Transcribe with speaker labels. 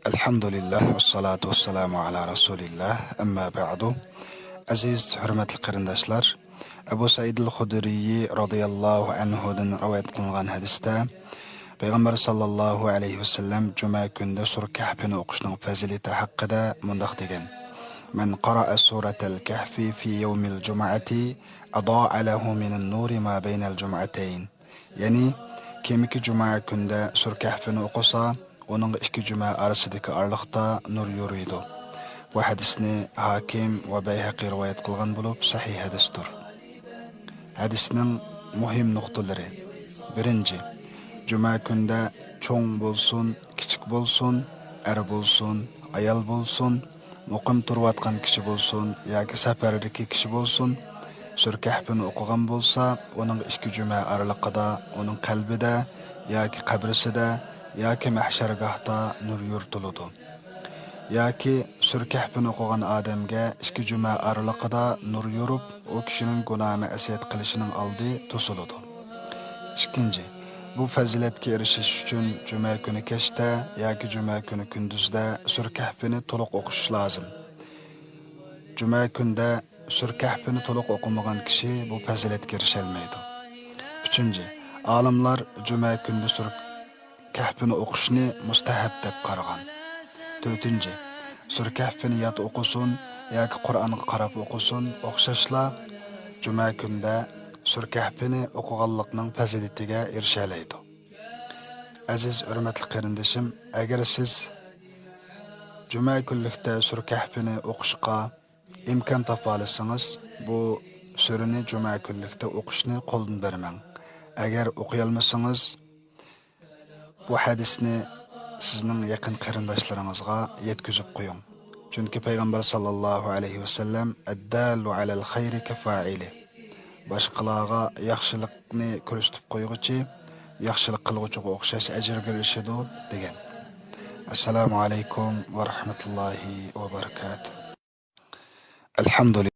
Speaker 1: Elhamdülillah ve salatu ve selamu ala Resulillah. Amma ba'du. Aziz, hürmetli qarindoshlar, Abu Said al-Khudri radhiyallohu anhudan rivoyat qilingan hadisda Payg'ambar sallallohu alayhi vasallam juma kunida sura Kahfni o'qishning fazilati haqida mundaq degan: "Man qara'a suratal Kahfi fi yawmil jum'ati adaa lahu min an-nuri ma bayna al-jum'atayn." Ya'ni kimiki juma kunida sura Kahfni o'qisa, onun ikki juma orasidagi orliqda nur yuriydi. Bu hadisni Hakim va Bayhaqi rivoyat qilgan bo'lib, sahih hadisdir. Hadisning muhim nuqtalari: birinchi, juma kunda cho'ng bo'lsin, kichik bo'lsin, er bo'lsin, ayol bo'lsin, muqim turayotgan kishi bo'lsin yoki safardagi kishi bo'lsin, sura Kahfni o'qigan bo'lsa, uning ikki juma oraliqida uning qalbida yoki qabrisida yoki mahshargohda nur yuritiladi. Yoki sura Kahfni o'qigan odamga ikki juma oraliqida nur yurib, u kishining gunohini asiyat qilishining oldi to'siladi. Ikkinchi, bu fazilatga erishish uchun juma kuni kechda yoki juma kuni kunduzda sura Kahfni to'liq o'qish lozim. Juma kunda sura Kahfni to'liq o'qimagan kishi bu fazilatga erisha olmaydi. Uchinchi, olimlar juma kunda sura Kahfni o'qishni mustahab deb qaragan. To'rtinchi, sura Kahfni yod o'qisin yoki Qur'onga qarab o'qisin, o'xshashla juma kunda sura Kahfni o'qiganlikning fazilatiga erisha oladi. Aziz hurmatli qarindoshim, agar siz juma kunlikda sura Kahfni o'qishga imkon topa olsangiz, bu surani juma kunlikda o'qishni qo'ldan bermang. Agar o'qiy olmasangiz, bu hadisni sizning yaqin qarindoshlaringizga yetkazib qo'ying. Chunki payg'ambar sallallohu alayhi vasallam ad-dallu alal khayri kafa'ili. Boshqalarga yaxshilikni ko'rsatib qo'yg'ichi, yaxshilik qilg'uchiga o'xshash ajrga erishadi degan. Assalomu alaykum va rahmatullohi va barakatuh. Alhamdulillah.